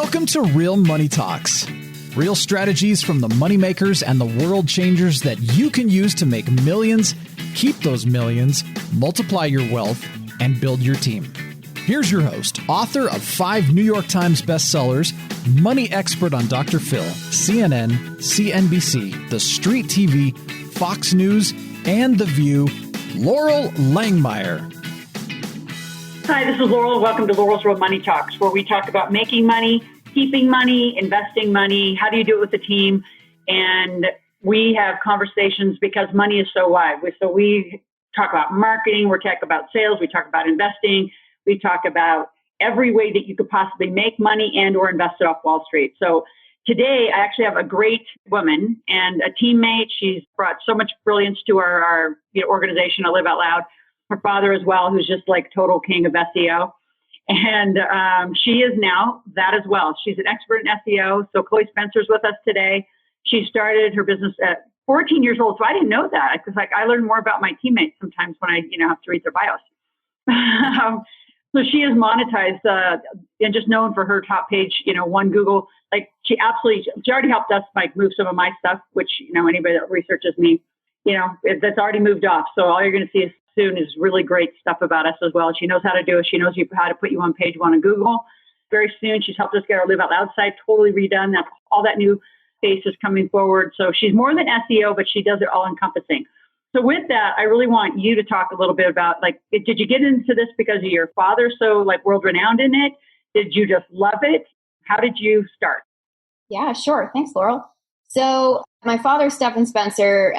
Welcome to Real Money Talks. Real strategies from the moneymakers and the world changers that you can use to make millions, keep those millions, multiply your wealth, and build your team. Here's your host, author of 5 New York Times bestsellers, money expert on Dr. Phil, CNN, CNBC, The Street TV, Fox News, and The View, Laurel Langmeyer. Hi, this is Laurel. Welcome to Laurel's Real Money Talks, where we talk about making money, keeping money, investing money. How do you do it with a team? And we have conversations because money is so wide. So we talk about marketing, we talk about sales, we talk about investing, we talk about every way that you could possibly make money and or invest it off Wall Street. So today, I actually have a great woman and a teammate. She's brought so much brilliance to our organization, I Live Out Loud. Her father as well, who's just like total king of SEO. And she is now that as well. She's an expert in SEO. So Stephan Spencer's with us today. She started her business at 14 years old. So I didn't know that because I learn more about my teammates sometimes when I have to read their bios. So she is monetized and just known for her top page, one Google. Like she already helped us move some of my stuff, which, anybody that researches me, that's already moved off. So all you're going to see soon is really great stuff about us as well. She knows how to do it. She knows how to put you on page 1 of Google. Very soon, she's helped us get our Live Out Loud site totally redone. All that new space is coming forward. So she's more than SEO, but she does it all encompassing. So with that, I really want you to talk a little bit about, did you get into this because of your father so world renowned in it? Did you just love it? How did you start? Yeah, sure. Thanks, Laurel. So my father, Stephan Spencer,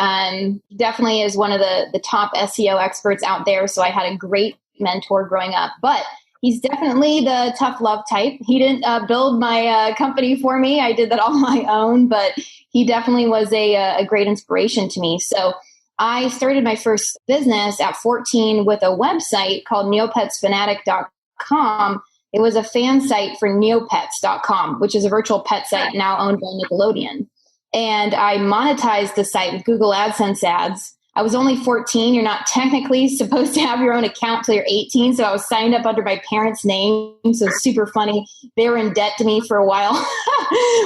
definitely is one of the top SEO experts out there. So I had a great mentor growing up, but he's definitely the tough love type. He didn't build my company for me. I did that all on my own, but he definitely was a great inspiration to me. So I started my first business at 14 with a website called neopetsfanatic.com. It was a fan site for neopets.com, which is a virtual pet site now owned by Nickelodeon. And I monetized the site with Google AdSense ads. I was only 14. You're not technically supposed to have your own account till you're 18. So I was signed up under my parents' name. So it's super funny. They were in debt to me for a while.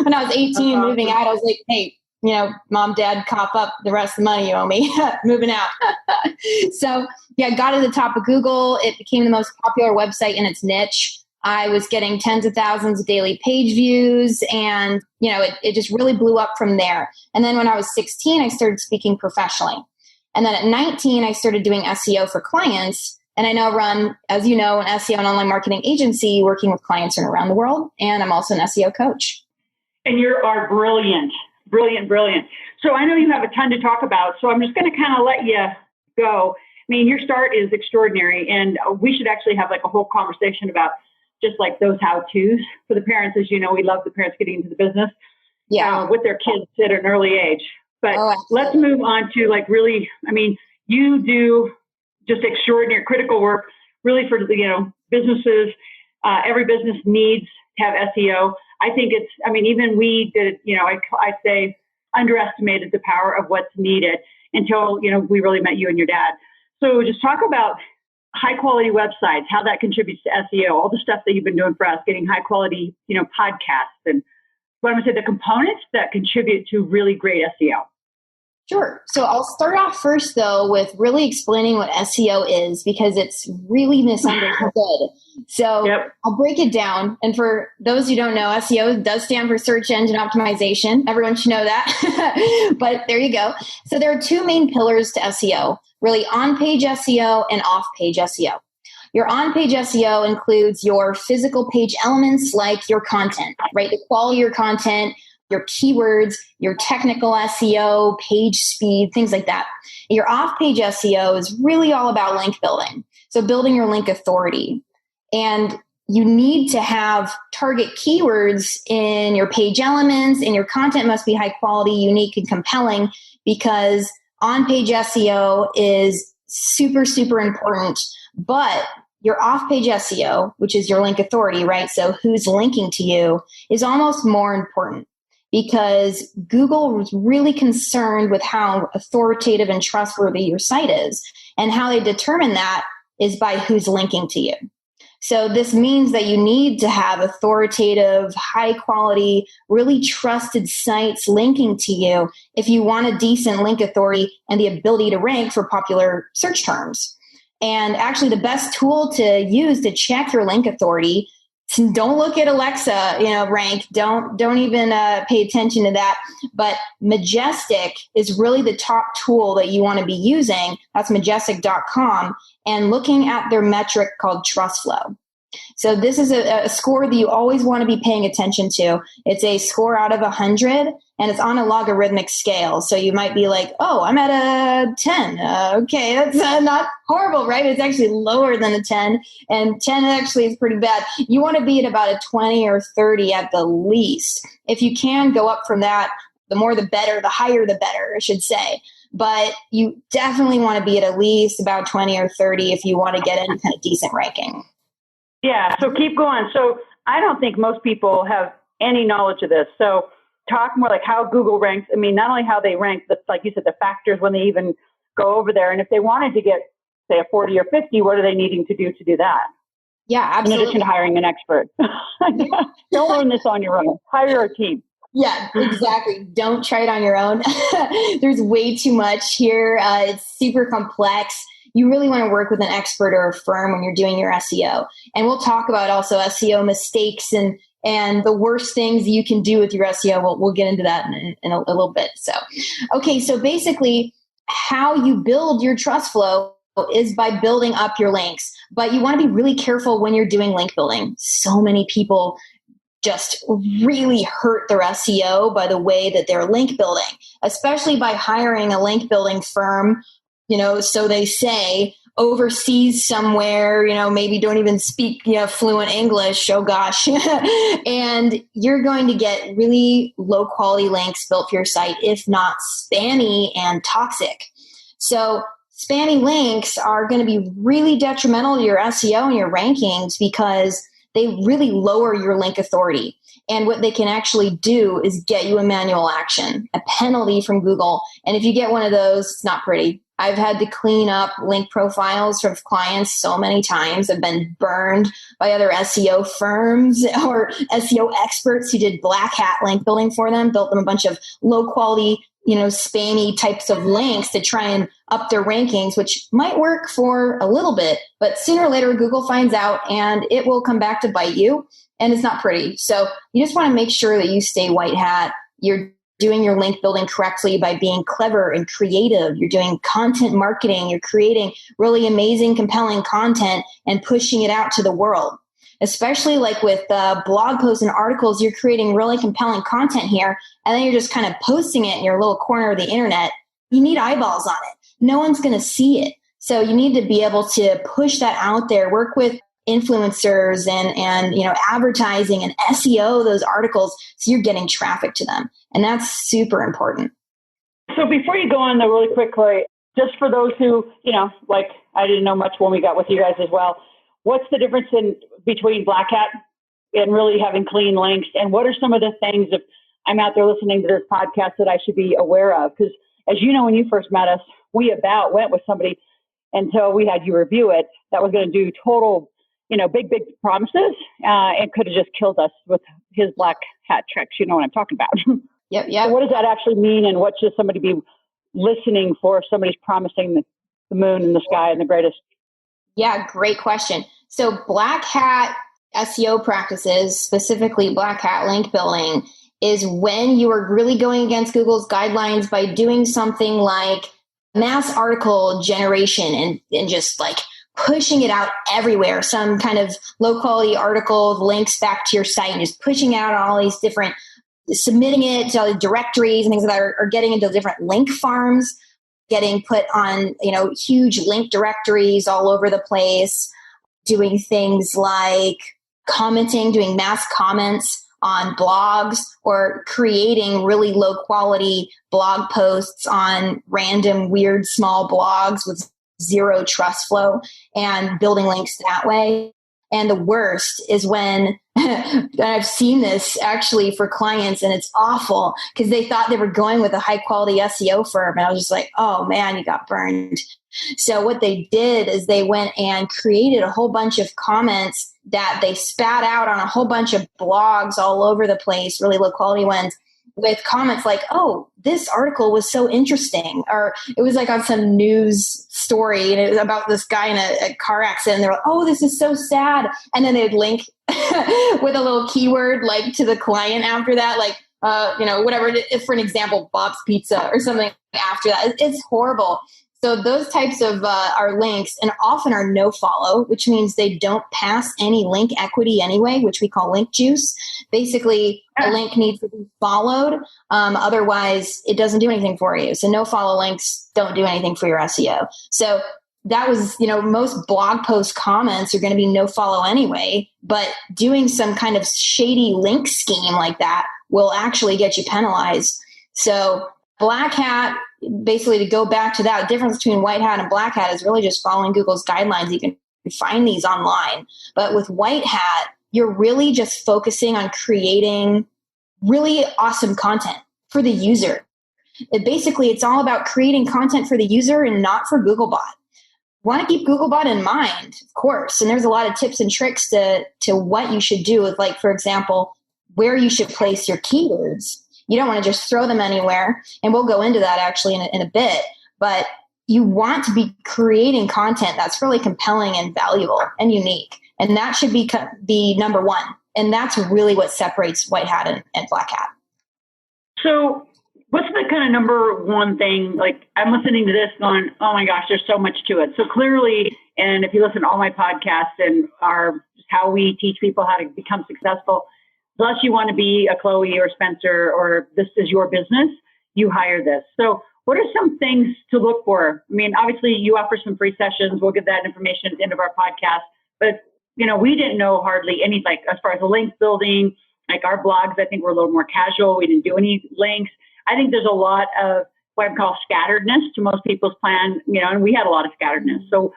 When I was 18 moving out, I was like, hey, mom, dad, cough up the rest of the money you owe me. Moving out. So yeah, got to the top of Google. It became the most popular website in its niche. I was getting tens of thousands of daily page views and, it just really blew up from there. And then when I was 16, I started speaking professionally. And then at 19, I started doing SEO for clients. And I now run, as you know, an SEO and online marketing agency working with clients from around the world. And I'm also an SEO coach. And you are brilliant, brilliant, brilliant. So I know you have a ton to talk about. So I'm just going to kind of let you go. I mean, your start is extraordinary. And we should actually have a whole conversation about just those how-tos for the parents. As you know, we love the parents getting into the business with their kids at an early age. But let's move on to really, you do just extraordinary critical work really for, businesses. Every business needs to have SEO. I think it's, even we did, I say underestimated the power of what's needed until, we really met you and your dad. So just talk about high quality websites, how that contributes to SEO, all the stuff that you've been doing for us, getting high quality, podcasts, and what I'm going to say, the components that contribute to really great SEO. Sure. So I'll start off first, though, with really explaining what SEO is because it's really misunderstood. So I'll break it down. And for those who don't know, SEO does stand for search engine optimization. Everyone should know that. But there you go. So there are 2 main pillars to SEO, really on-page SEO and off-page SEO. Your on-page SEO includes your physical page elements like your content, right? The quality of your content, your keywords, your technical SEO, page speed, things like that. Your off-page SEO is really all about link building. So building your link authority. And you need to have target keywords in your page elements, and your content must be high quality, unique, and compelling because on-page SEO is super, super important. But your off-page SEO, which is your link authority, right? So who's linking to you is almost more important because Google was really concerned with how authoritative and trustworthy your site is. And how they determine that is by who's linking to you. So this means that you need to have authoritative, high quality, really trusted sites linking to you if you want a decent link authority and the ability to rank for popular search terms. And actually the best tool to use to check your link authority, don't look at Alexa, rank. Don't even pay attention to that. But Majestic is really the top tool that you want to be using. That's majestic.com, and looking at their metric called trust flow. So this is a score that you always want to be paying attention to. It's a score out of 100, and it's on a logarithmic scale. So you might be like, oh, I'm at a 10. Okay, that's not horrible, right? It's actually lower than a 10, and 10 actually is pretty bad. You want to be at about a 20 or 30 at the least. If you can go up from that, the more the better, the higher the better, I should say. But you definitely want to be at least about 20 or 30 if you want to get any kind of decent ranking. Yeah, so keep going. So I don't think most people have any knowledge of this. So talk more like how Google ranks. I mean, not only how they rank, but like you said, the factors when they even go over there. And if they wanted to get, say, a 40 or 50, what are they needing to do that? Yeah, absolutely. In addition to hiring an expert. Don't learn this on your own. Hire a team. Yeah, exactly. Don't try it on your own. There's way too much here. It's super complex. You really want to work with an expert or a firm when you're doing your SEO. And we'll talk about also SEO mistakes and the worst things you can do with your SEO. We'll get into that in a little bit. So basically how you build your trust flow is by building up your links. But you want to be really careful when you're doing link building. So many people just really hurt their SEO by the way that they're link building, especially by hiring a link building firm, so they say, overseas somewhere, maybe don't even speak, fluent English. Oh gosh. And you're going to get really low quality links built for your site, if not spammy and toxic. So spammy links are going to be really detrimental to your SEO and your rankings because they really lower your link authority. And what they can actually do is get you a manual action, a penalty from Google. And if you get one of those, it's not pretty. I've had to clean up link profiles from clients so many times. I've been burned by other SEO firms or SEO experts who did black hat link building for them, built them a bunch of low quality, spammy types of links to try and up their rankings, which might work for a little bit, but sooner or later Google finds out and it will come back to bite you, and it's not pretty. So you just want to make sure that you stay white hat. You're doing your link building correctly by being clever and creative. You're doing content marketing. You're creating really amazing, compelling content and pushing it out to the world. Especially like with blog posts and articles, you're creating really compelling content here, and then you're just kind of posting it in your little corner of the internet. You need eyeballs on it. No one's going to see it. So you need to be able to push that out there, work with influencers and advertising and SEO those articles so you're getting traffic to them. And that's super important. So before you go on though, really quickly, just for those who, like I didn't know much when we got with you guys as well, what's the difference between black hat and really having clean links? And what are some of the things, if I'm out there listening to this podcast, that I should be aware of? Because as you know, when you first met us, we about went with somebody until we had you review it that was going to do total, big promises, and could have just killed us with his black hat tricks. You know what I'm talking about. Yep. So what does that actually mean, and what should somebody be listening for if somebody's promising the moon and the sky and the greatest? Yeah, great question. So black hat SEO practices, specifically black hat link building, is when you are really going against Google's guidelines by doing something like mass article generation and just like pushing it out everywhere, some kind of low quality article links back to your site and just pushing out all these different, submitting it to all the directories and things like that, are getting into different link farms, getting put on, huge link directories all over the place, doing things like commenting, doing mass comments on blogs, or creating really low quality blog posts on random weird small blogs with zero trust flow and building links that way. And the worst is when I've seen this actually for clients, and it's awful because they thought they were going with a high quality SEO firm. And I was just like, oh man, you got burned. So what they did is they went and created a whole bunch of comments that they spat out on a whole bunch of blogs all over the place, really low quality ones, with comments like, oh, this article was so interesting. Or it was like on some news story and it was about this guy in a car accident. And they're like, oh, this is so sad. And then they'd link with a little keyword like to the client after that, like, whatever, if for an example, Bob's Pizza or something after that. It's horrible. So those types of are links and often are no follow, which means they don't pass any link equity anyway, which we call link juice. Basically, a link needs to be followed. Otherwise, it doesn't do anything for you. So no follow links don't do anything for your SEO. So that was, most blog post comments are going to be no follow anyway, but doing some kind of shady link scheme like that will actually get you penalized. So Black Hat, basically to go back to that, the difference between White Hat and Black Hat is really just following Google's guidelines. You can find these online. But with White Hat, you're really just focusing on creating really awesome content for the user. It's all about creating content for the user and not for Googlebot. Want to keep Googlebot in mind, of course. And there's a lot of tips and tricks to what you should do with, like, for example, where you should place your keywords. You don't want to just throw them anywhere. And we'll go into that actually in a bit. But you want to be creating content that's really compelling and valuable and unique. And that should be number one. And that's really what separates White Hat and Black Hat. So what's the kind of number one thing? Like, I'm listening to this going, oh my gosh, there's so much to it. So clearly, and if you listen to all my podcasts and how we teach people how to become successful, unless you want to be a Chloe or Spencer or this is your business, you hire this. So what are some things to look for? I mean, obviously you offer some free sessions. We'll give that information at the end of our podcast. But, we didn't know hardly any, like, as far as the link building, like our blogs, I think were a little more casual. We didn't do any links. I think there's a lot of what I call scatteredness to most people's plan, and we had a lot of scatteredness. So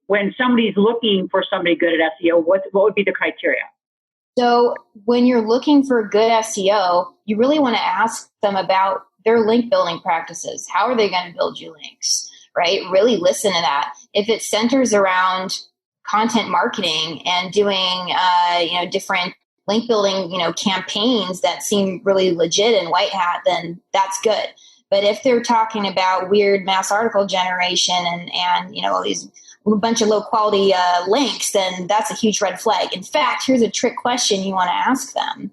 when somebody's looking for somebody good at SEO, what would be the criteria? So when you're looking for good SEO, you really want to ask them about their link building practices. How are they going to build you links, right? Really listen to that. If it centers around content marketing and doing, different link building, campaigns that seem really legit in White Hat, then that's good. But if they're talking about weird mass article generation and all these a bunch of low quality links, then that's a huge red flag. In fact, here's a trick question you want to ask them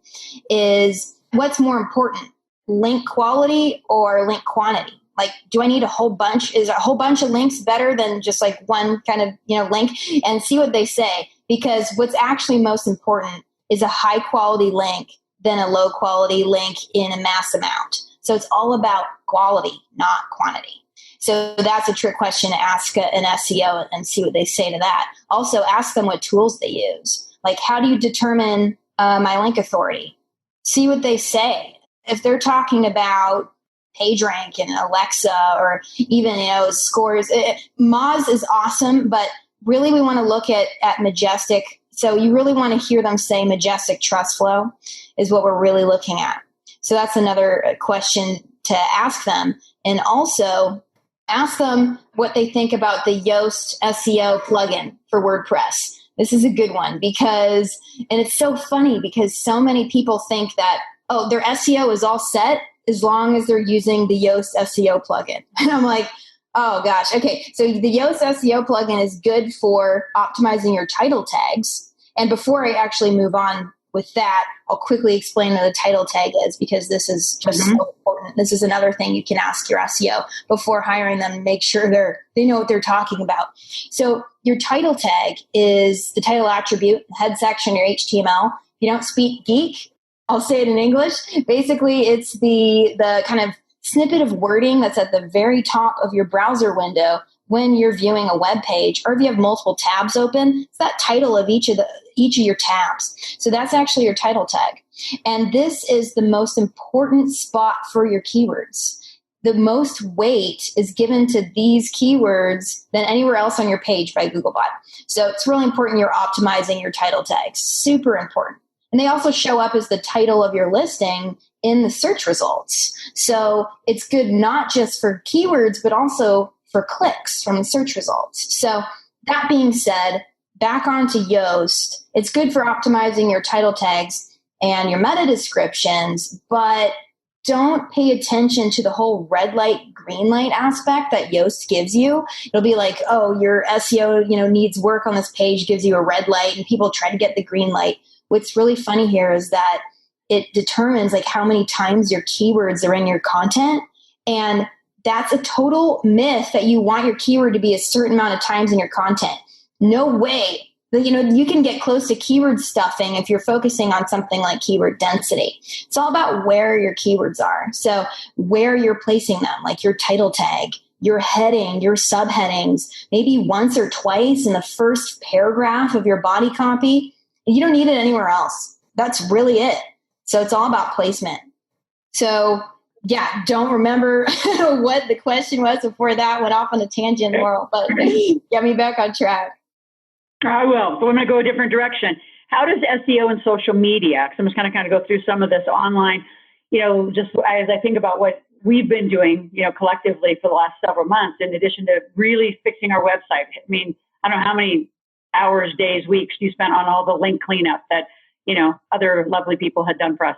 is, what's more important, link quality or link quantity? Like, do I need a whole bunch? Is a whole bunch of links better than just like one kind of, link? And see what they say, because what's actually most important is a high quality link than a low quality link in a mass amount. So it's all about quality, not quantity. So that's a trick question to ask an SEO and see what they say to that. Also, ask them what tools they use. Like, how do you determine my link authority? See what they say. If they're talking about PageRank and Alexa or even, scores, Moz is awesome, but really we want to look at Majestic. So you really want to hear them say Majestic trust flow is what we're really looking at. So that's another question to ask them. And also, ask them what they think about the Yoast SEO plugin for WordPress. This is a good one and it's so funny because so many people think that, their SEO is all set as long as they're using the Yoast SEO plugin. And I'm like, oh gosh, okay. So the Yoast SEO plugin is good for optimizing your title tags. And before I actually move on with that, I'll quickly explain what a title tag is, because this is just so important. This is another thing you can ask your SEO before hiring them. Make sure they know what they're talking about. So your title tag is the title attribute, head section, your HTML. If you don't speak geek, I'll say it in English. Basically, it's the kind of snippet of wording that's at the very top of your browser window when you're viewing a web page, or if you have multiple tabs open, it's that title of each of your tabs. So that's actually your title tag. And this is the most important spot for your keywords. the most weight is given to these keywords than anywhere else on your page by Googlebot. So it's really important you're optimizing your title tags. Super important. And they also show up as the title of your listing in the search results. So it's good not just for keywords, but also for clicks from the search results. So that being said, back onto Yoast, it's good for optimizing your title tags and your meta descriptions, but don't pay attention to the whole red light, green light aspect that Yoast gives you. It'll be like, oh, your SEO, needs work on this page, gives you a red light, and people try to get the green light. What's really funny here is that it determines like how many times your keywords are in your content. And that's a total myth that you want your keyword to be a certain amount of times in your content. No way. You can get close to keyword stuffing if you're focusing on something like keyword density. It's all about where your keywords are. So where you're placing them, like your title tag, your heading, your subheadings, maybe once or twice in the first paragraph of your body copy. You don't need it anywhere else. That's really it. So it's all about placement. So yeah, don't remember what the question was before that went off on a tangent, Laurel, but get me back on track. I will. So I'm going to go a different direction. How does SEO and social media, because I'm just going to kind of go through some of this online, just as I think about what we've been doing, collectively for the last several months, in addition to really fixing our website. I mean, I don't know how many hours, days, weeks you spent on all the link cleanup that, other lovely people had done for us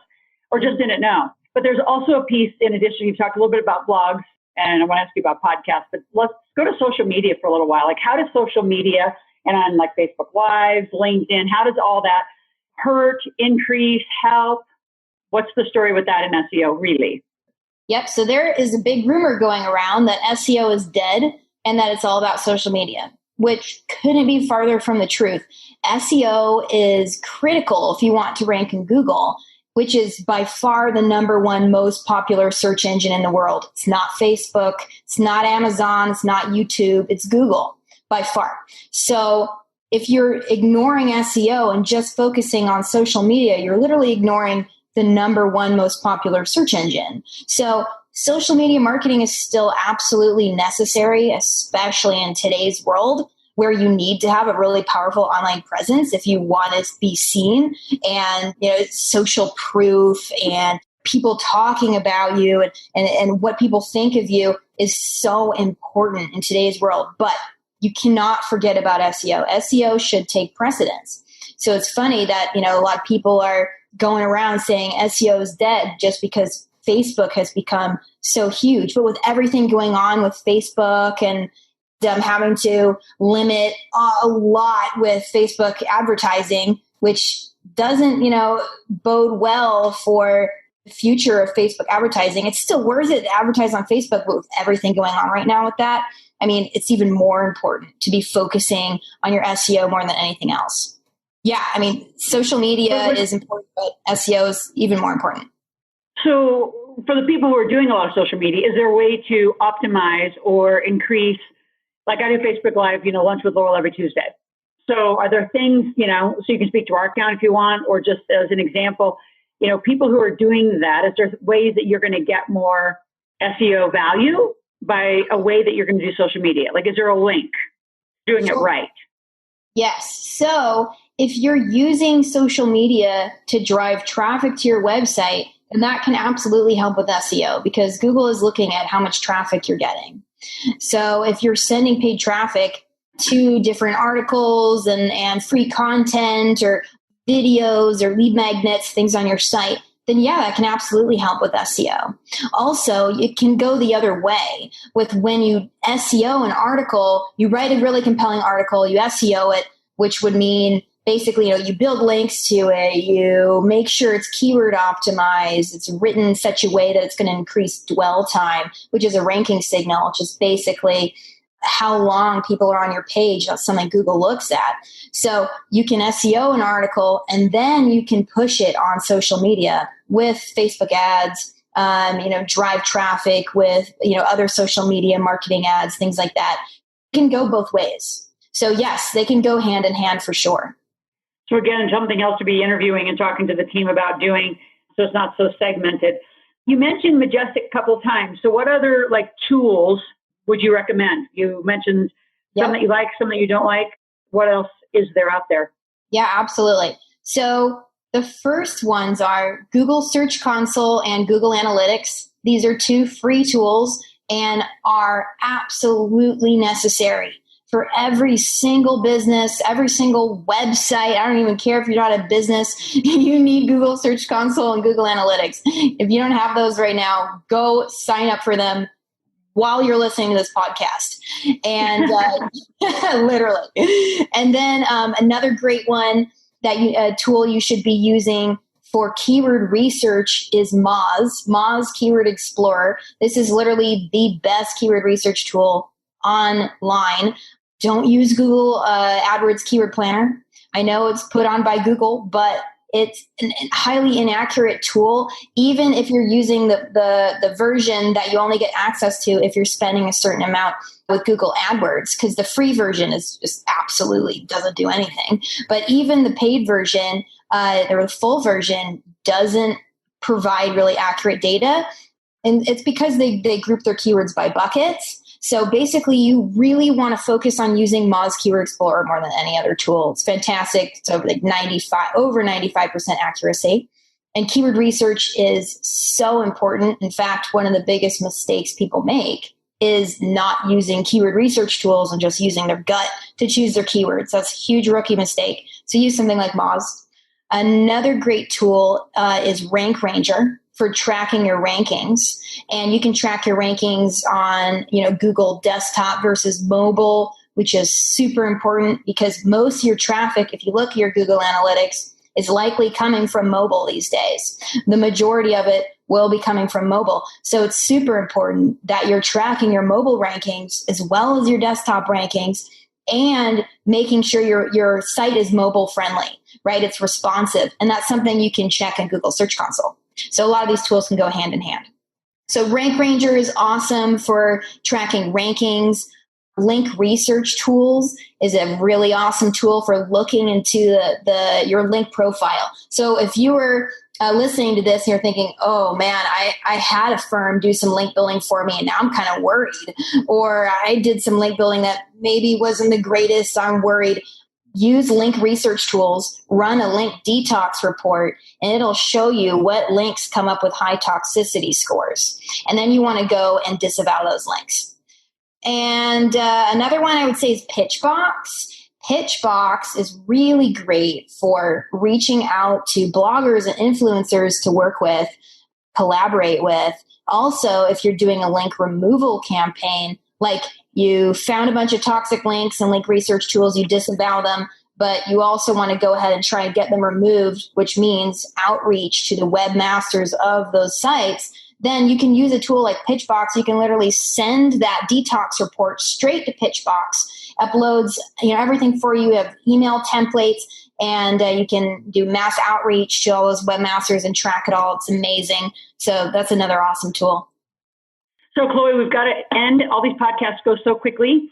or just didn't know. But there's also a piece in addition, you've talked a little bit about blogs, and I want to ask you about podcasts, but let's go to social media for a little while. Like, how does social media and on like Facebook Lives, LinkedIn, how does all that hurt, increase, help? What's the story with that in SEO, really? Yep. So there is a big rumor going around that SEO is dead and that it's all about social media, which couldn't be farther from the truth. SEO is critical if you want to rank in Google, which is by far the number one most popular search engine in the world. It's not Facebook, it's not Amazon, it's not YouTube, it's Google by far. So if you're ignoring SEO and just focusing on social media, you're literally ignoring the number one most popular search engine. So social media marketing is still absolutely necessary, especially in today's world, where you need to have a really powerful online presence if you want to be seen, and social proof and people talking about you and what people think of you is so important in today's world. But you cannot forget about SEO. SEO should take precedence. So it's funny that, a lot of people are going around saying SEO is dead just because Facebook has become so huge. But with everything going on with Facebook and them having to limit a lot with Facebook advertising, which doesn't, bode well for the future of Facebook advertising. It's still worth it to advertise on Facebook, but with everything going on right now with that, I mean, it's even more important to be focusing on your SEO more than anything else. Yeah, I mean, social media is important, but SEO is even more important. So for the people who are doing a lot of social media, is there a way to optimize or increase, like I do Facebook Live, Lunch with Laurel every Tuesday. So are there things, so you can speak to our account if you want, or just as an example, people who are doing that, is there ways that you're going to get more SEO value by a way that you're going to do social media? Like, is there a link doing it right? Yes. So if you're using social media to drive traffic to your website, then that can absolutely help with SEO because Google is looking at how much traffic you're getting. So if you're sending paid traffic to different articles and free content or videos or lead magnets, things on your site, then yeah, that can absolutely help with SEO. Also, it can go the other way with when you SEO an article, you write a really compelling article, you SEO it, which would mean basically, you build links to it, you make sure it's keyword optimized, it's written in such a way that it's going to increase dwell time, which is a ranking signal, which is basically how long people are on your page. That's something Google looks at. So you can SEO an article and then you can push it on social media with Facebook ads, drive traffic with, other social media marketing ads, things like that. It can go both ways. So yes, they can go hand in hand for sure. So again, something else to be interviewing and talking to the team about doing, so it's not so segmented. You mentioned Majestic a couple of times. So what other tools would you recommend? You mentioned some that you like, some that you don't like. What else is there out there? Yeah, absolutely. So the first ones are Google Search Console and Google Analytics. These are two free tools and are absolutely necessary for every single business, every single website. I don't even care if you're not a business. You need Google Search Console and Google Analytics. If you don't have those right now, go sign up for them while you're listening to this podcast. And literally. And then another great one a tool you should be using for keyword research is Moz Keyword Explorer. This is literally the best keyword research tool online. Don't use Google AdWords Keyword Planner. I know it's put on by Google, but it's a highly inaccurate tool, even if you're using the version that you only get access to if you're spending a certain amount with Google AdWords, because the free version is just absolutely doesn't do anything. But even the paid version or the full version doesn't provide really accurate data. And it's because they group their keywords by buckets. So basically, you really want to focus on using Moz Keyword Explorer more than any other tool. It's fantastic. It's over 95% accuracy. And keyword research is so important. In fact, one of the biggest mistakes people make is not using keyword research tools and just using their gut to choose their keywords. That's a huge rookie mistake. So use something like Moz. Another great tool is Rank Ranger for tracking your rankings. And you can track your rankings on, Google desktop versus mobile, which is super important because most of your traffic, if you look at your Google Analytics, is likely coming from mobile these days. The majority of it will be coming from mobile. So it's super important that you're tracking your mobile rankings as well as your desktop rankings and making sure your site is mobile friendly, right? It's responsive. And that's something you can check in Google Search Console. So a lot of these tools can go hand in hand. So Rank Ranger is awesome for tracking rankings. Link research tools is a really awesome tool for looking into your link profile. So if you were listening to this and you're thinking, oh man, I had a firm do some link building for me and now I'm kind of worried, or I did some link building that maybe wasn't the greatest, I'm worried. Use link research tools, run a link detox report, and it'll show you what links come up with high toxicity scores. And then you want to go and disavow those links. And another one I would say is Pitchbox. Pitchbox is really great for reaching out to bloggers and influencers to work with, collaborate with. Also, if you're doing a link removal campaign, like you found a bunch of toxic links and link research tools, you disavow them, but you also want to go ahead and try and get them removed, which means outreach to the webmasters of those sites, then you can use a tool like Pitchbox. You can literally send that detox report straight to Pitchbox, uploads everything for you. You have email templates, and you can do mass outreach to all those webmasters and track it all. It's amazing. So that's another awesome tool. So, Chloe, we've got to end. All these podcasts go so quickly.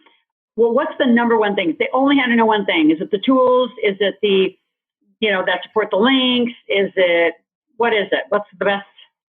Well, what's the number one thing? If they only had to know one thing, is it the tools? Is it the, that support the links? What is it? What's the best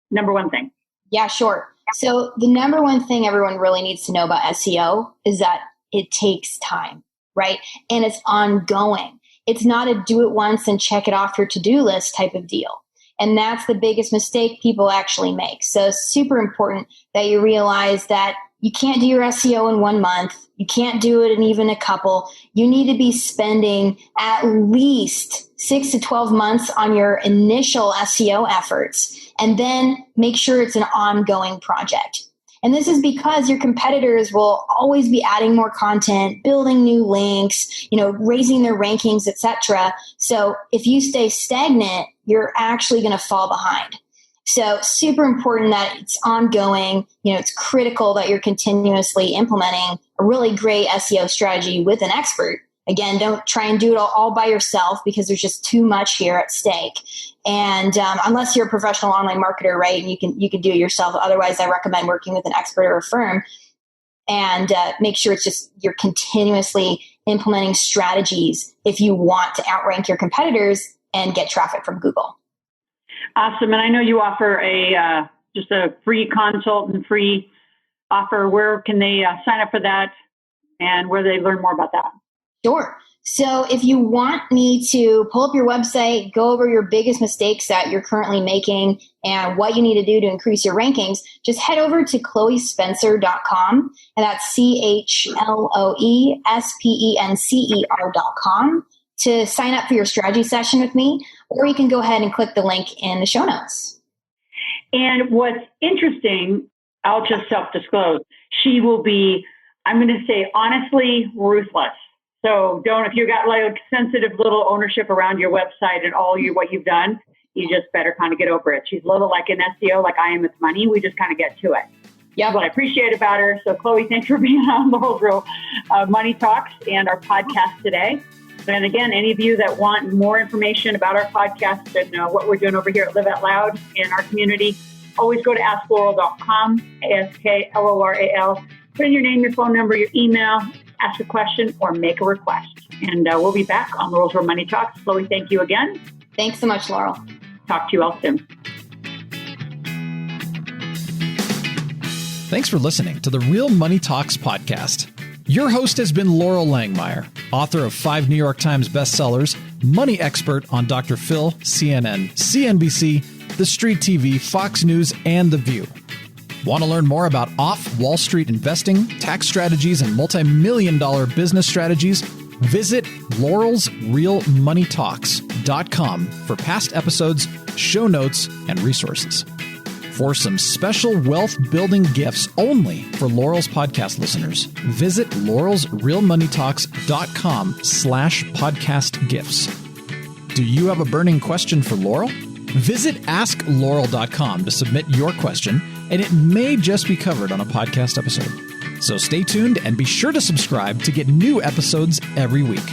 number one thing? Yeah, sure. So the number one thing everyone really needs to know about SEO is that it takes time, right? And it's ongoing. It's not a do it once and check it off your to-do list type of deal. And that's the biggest mistake people actually make. So it's super important that you realize that you can't do your SEO in 1 month. You can't do it in even a couple. You need to be spending at least 6 to 12 months on your initial SEO efforts, and then make sure it's an ongoing project. And this is because your competitors will always be adding more content, building new links, raising their rankings, etc. So if you stay stagnant, you're actually going to fall behind. So super important that it's ongoing. It's critical that you're continuously implementing a really great SEO strategy with an expert. Again, don't try and do it all by yourself because there's just too much here at stake. And unless you're a professional online marketer, right, and you can do it yourself. Otherwise, I recommend working with an expert or a firm and make sure it's just you're continuously implementing strategies if you want to outrank your competitors and get traffic from Google. Awesome. And I know you offer a just a free consult and free offer. Where can they sign up for that, and where they learn more about that? Sure. So if you want me to pull up your website, go over your biggest mistakes that you're currently making and what you need to do to increase your rankings, just head over to chloespencer.com, and that's CHLOESPENCER.com to sign up for your strategy session with me, or you can go ahead and click the link in the show notes. And what's interesting, I'll just self-disclose, she will be, I'm going to say, honestly ruthless. So if you got like sensitive little ownership around your website and what you've done, you just better kind of get over it. She's a little like an SEO, like I am with money. We just kind of get to it. Yeah, what I appreciate about her. So Chloe, thanks for being on Laurel's Real Money Talks and our podcast today. And again, any of you that want more information about our podcast and what we're doing over here at Live Out Loud in our community, always go to asklaurel.com, ASKLORAL. Put in your name, your phone number, your email, ask a question, or make a request. And we'll be back on Laurel's Real Money Talks. Chloe, thank you again. Thanks so much, Laurel. Talk to you all soon. Thanks for listening to the Real Money Talks podcast. Your host has been Laurel Langmeyer, author of 5 New York Times bestsellers, money expert on Dr. Phil, CNN, CNBC, The Street TV, Fox News, and The View. Want to learn more about off-Wall Street investing, tax strategies, and multi-million-dollar business strategies? Visit laurelsrealmoneytalks.com for past episodes, show notes, and resources. For some special wealth-building gifts only for Laurel's podcast listeners, visit laurelsrealmoneytalks.com/podcast gifts. Do you have a burning question for Laurel? Visit asklaurel.com to submit your question, and it may just be covered on a podcast episode. So stay tuned and be sure to subscribe to get new episodes every week.